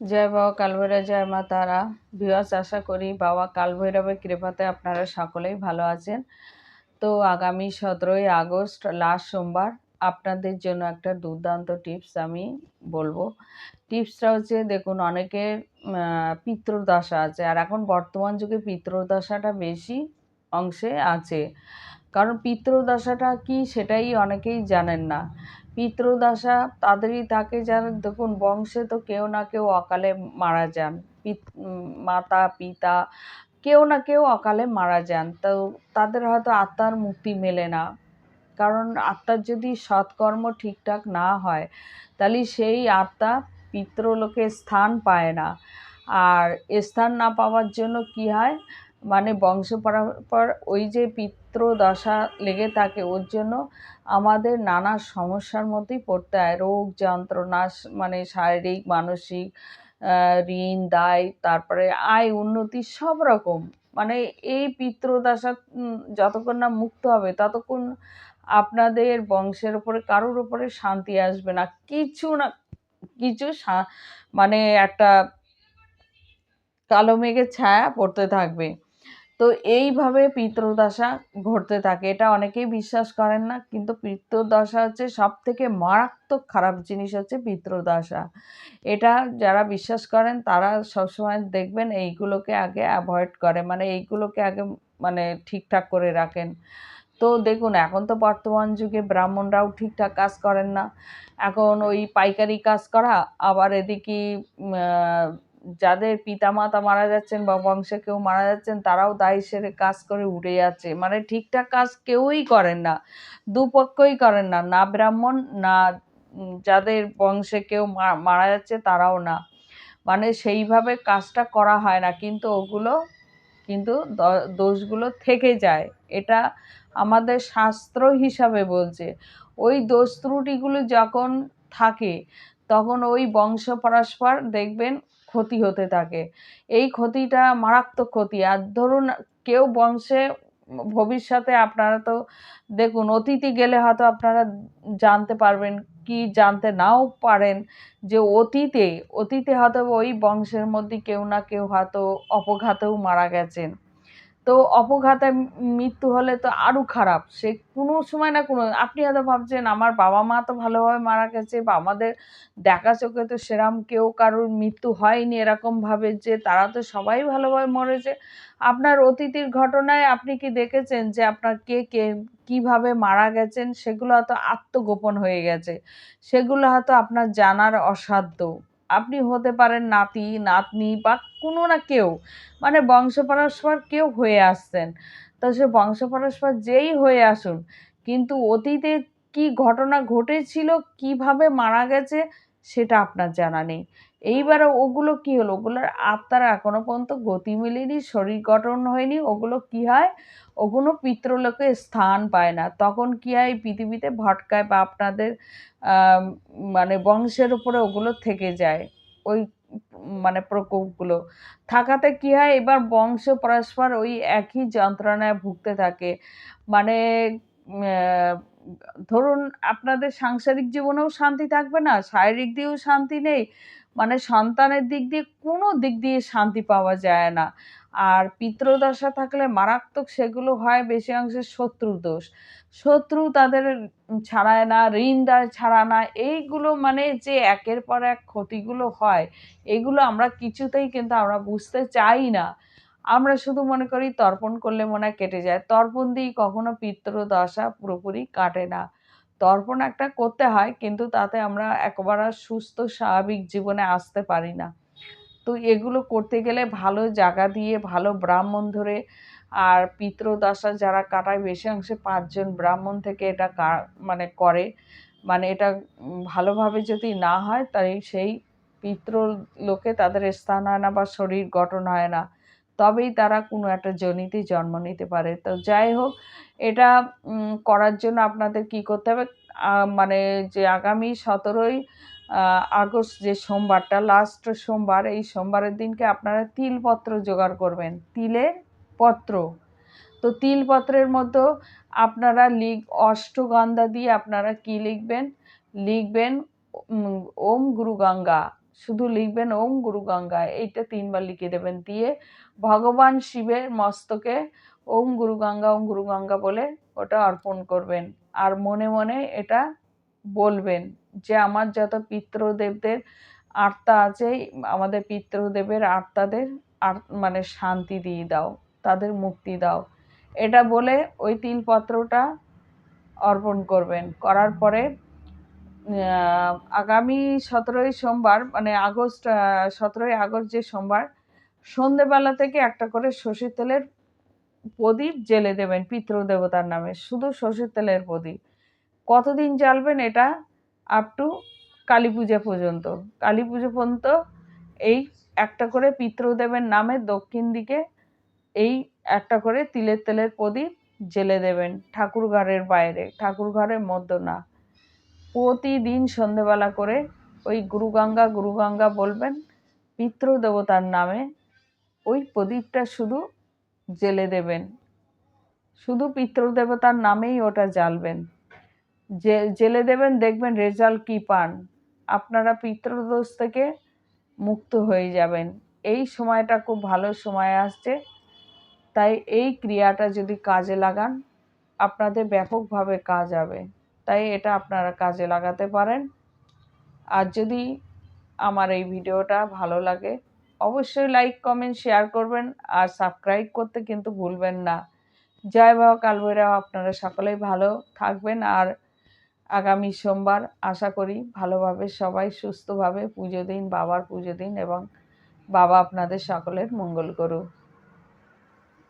জয় বাবা কালভৈরব, জয় মা তারা। ভিউয়ার্স, আশা করি বাবা কালভৈরবের কৃপাতে আপনারা সকলেই ভালো আছেন। তো আগামী 17ই আগস্ট লাস্ট সোমবার আপনাদের জন্য একটা দুর্দান্ত টিপস আমি বলবো। টিপসটা হচ্ছে, দেখুন, অনেকের পিতৃদশা আছে, আর এখন বর্তমান যুগে পিতৃদশাটা বেশি অংশে আছে। কারণ পিতৃদশাটা কি সেটাই অনেকেই জানেন না। পিতৃদশা তাদেরই থাকে যারা, দেখুন, বংশে তো কেউ না কেউ অকালে মারা যান। মাতা পিতা কেউ না কেউ অকালে মারা যান, তো তাদের হয়তো আত্মার মুক্তি মেলে না। কারণ আত্মার যদি সৎকর্ম ঠিকঠাক না হয়, তাহলে সেই আত্মা পিতৃলোকে স্থান পায় না। আর স্থান না পাওয়ার জন্য কি হয়, মানে বংশ পরম্পর ওই যে পিতৃদশা লেগে থাকে, ওর জন্য আমাদের নানা সমস্যার মধ্যেই পড়তে হয়। রোগ যন্ত্রণা, মানে শারীরিক মানসিক, ঋণ দায়, তারপরে আয় উন্নতি সব রকম। মানে এই পিতৃদশা যতক্ষণ না মুক্ত হবে ততক্ষণ আপনাদের বংশের উপরে কারোর উপরে শান্তি আসবে না। কিছু না কিছু মানে একটা কালো মেঘের ছায়া পড়তে থাকবে। তো এইভাবে পিতৃদশা ঘটতে থাকে। এটা অনেকেই বিশ্বাস করেন না, কিন্তু পিতৃদশা হচ্ছে সব থেকে মারাত্মক খারাপ জিনিস, হচ্ছে পিতৃদশা। এটা যারা বিশ্বাস করেন তারা সবসময় দেখবেন এইগুলোকে আগে অ্যাভয়েড করে, মানে এইগুলোকে আগে মানে ঠিকঠাক করে রাখেন। তো দেখুন, এখন তো বর্তমান যুগে ব্রাহ্মণরাও ঠিকঠাক কাজ করেন না। এখন ওই পাইকারি কাজ করা, আবার এদিকে যাদের পিতামাতা মারা যাচ্ছেন বা বংশে কেউ মারা যাচ্ছেন, তারাও দায় সেরে কাজ করে উঠে যাচ্ছে। মানে ঠিকঠাক কাজ কেউই করেন না, দুপক্ষই করেন না, না ব্রাহ্মণ না যাদের বংশে কেউ মারা যাচ্ছে তারাও না। মানে সেইভাবে কাজটা করা হয় না, কিন্তু ওগুলো কিন্তু দোষগুলো থেকে যায়। এটা আমাদের শাস্ত্র হিসাবে বলছে। ওই দোষ ত্রুটিগুলো যখন থাকে, তখন ওই বংশ পরস্পর দেখবেন ক্ষতি হতে থাকে। এই ক্ষতিটা মারাত্মক ক্ষতি। আর ধরুন, কেউ বংশে ভবিষ্যতে, আপনারা তো দেখুন অতীতে গেলে হয়তো আপনারা জানতে পারবেন, কি জানতে নাও পারেন, যে অতীতে অতীতে হয়তো ওই বংশের মধ্যে কেউ না কেউ হয়তো অপঘাতেও মারা গেছেন। তো অপঘাতে মৃত্যু হলে তো আরো খারাপ। সে কোনো সময় না কোনো, আপনি হয়তো ভাবছেন আমার বাবা মা তো ভালোভাবে মারা গেছে, বা আমাদের দেখা চোখে তো সেরম কেউ কারোর মৃত্যু হয়নি এরকম ভাবে, যে তারা তো সবাই ভালোভাবে মরেছে। আপনার অতীতের ঘটনায় আপনি কি দেখেছেন যে আপনার কে কে কিভাবে মারা গেছেন? সেগুলো হয়তো আত্মগোপন হয়ে গেছে, সেগুলো হয়তো আপনার জানার অসাধ্য। আপনি হতে পারেন নাতি নাতনি বা কোনো না কেউ, মানে বংশ পরস্পর কেউ হয়ে আসছেন। তো সে বংশ পরস্পর যেই হয়ে আসুন, কিন্তু অতীতে কি ঘটনা ঘটেছিল, কিভাবে মারা গেছে, সেটা আপনার জানা নেই। এইবারে ওগুলো কি হলো, ওগুলোর আত্মার এখনো পর্যন্ত গতি মেলেনি, শরীর গঠন হয়নি, ওগুলো কি হয়, ওগুলো পিতৃলোকে স্থান পায় না। তখন কি হয়, পৃথিবীতে ভটকায়, বা আপনাদের মানে বংশের উপরে ওগুলো থেকে যায়। ওই মানে প্রকোপগুলো থাকাতে কি হয়, এবার বংশ পরস্পর ওই একই যন্ত্রণায় ভুগতে থাকে। মানে আহ, ধরুন আপনাদের সাংসারিক জীবনেও শান্তি থাকবে না, শারীরিক দিয়েও শান্তি নেই, মানে সন্তানের দিক দিয়ে কোনো দিক দিয়ে শান্তি পাওয়া যায় না। আর পিতৃদশা থাকলে মারাত্মক সেগুলো হয় বেশি অংশে শত্রু দোষ। শত্রু তাদের ছাড়ায় না, ঋণ দায় ছাড়া না, এইগুলো মানে যে একের পর এক ক্ষতিগুলো হয়, এগুলো আমরা কিছুতেই কিন্তু আমরা বুঝতে চাই না। আমরা শুধু মনে করি তর্পণ করলে মনে হয় কেটে যায়। তর্পণ দিয়ে কখনো পিতৃদশা পুরোপুরি কাটে না। তর্পণ একটা করতে হয়, কিন্তু তাতে আমরা একেবারে সুস্থ স্বাভাবিক জীবনে আসতে পারি না। তো এগুলো করতে গেলে ভালো জায়গা দিয়ে ভালো ব্রাহ্মণ ধরে, আর পিতৃদশা যারা কাটায় বেশি অংশে 5 জন ব্রাহ্মণ থেকে এটা মানে করে, মানে এটা ভালোভাবে যদি না হয়, তাই সেই পিতৃলোকে তাদের স্থান হয় না বা শরীর গঠন হয় না, তবেই তারা কোনো একটা যোনিতে জন্ম নিতে পারে। তো যাই হোক, এটা করার জন্য আপনাদের কি করতে হবে, মানে যে আগামী 17ই আগস্ট যে সোমবারটা লাস্ট সোমবার, এই সোমবারের দিনকে আপনারা তিলপত্র জোগাড় করবেন, তিলের পত্র। তো তিলপত্রের মতো আপনারা অষ্টগন্ধা দিয়ে আপনারা কি লিখবেন, লিখবেন ওম গুরু গঙ্গা শুধু লিখবেন ওম গুরু গঙ্গায়, এইটা 3 বার লিখে দেবেন। দিয়ে ভগবান শিবের মস্তকে ওম গুরু গঙ্গা বলে ওটা অর্পণ করবেন। আর মনে মনে এটা বলবেন যে আমার যত পিতৃদেবদের আত্মা আছে, আমাদের পিতৃদেবের আত্মাদের মানে শান্তি দিয়ে দাও, তাদের মুক্তি দাও। এটা বলে ওই তিলপত্রটা অর্পণ করবেন। করার পরে আগামী 17ই সোমবার, মানে 17ই আগস্ট যে সোমবার, সন্ধেবেলা থেকে একটা করে সর্ষের তেলের প্রদীপ জ্বেলে দেবেন পিতৃদেবতার নামে, শুধু সর্ষের তেলের প্রদীপ। কতদিন জ্বালবেন? এটা আপ টু কালী পূজা পর্যন্ত। কালী পুজো পর্যন্ত এই একটা করে পিতৃদেবের নামে দক্ষিণ দিকে এই একটা করে তিলের তেলের প্রদীপ জ্বেলে দেবেন, ঠাকুর ঘরের বাইরে, ঠাকুর ঘরের মধ্যে না। প্রতিদিন সন্ধেবেলা করে ওই গুরু গঙ্গা বলবেন, পিতৃদেবতার নামে ওই প্রদীপটা শুধু জ্বেলে দেবেন, শুধু পিতৃদেবতার নামেই ওটা জ্বালবেন, জ্বেলে দেবেন। দেখবেন রেজাল্ট কি পান, আপনারা পিতৃদোষ থেকে মুক্ত হয়ে যাবেন। এই সময়টা খুব ভালো সময় আসছে, তাই এই ক্রিয়াটা যদি কাজে লাগান আপনাদের ব্যাপকভাবে কাজ হবে। তাই এটা আপনারা কাজে লাগাতে পারেন। আর যদি আমার এই ভিডিওটা ভালো লাগে অবশ্যই লাইক কমেন্ট শেয়ার করবেন, আর সাবস্ক্রাইব করতে কিন্তু ভুলবেন না। জয় বাবা কালভৈরব, আপনারা সকলেই ভালো থাকবেন। আর আগামী সোমবার আশা করি ভালোভাবে সবাই সুস্থভাবে পুজো দিন, বাবার পুজো দিন, এবং বাবা আপনাদের সকলের মঙ্গল করুক।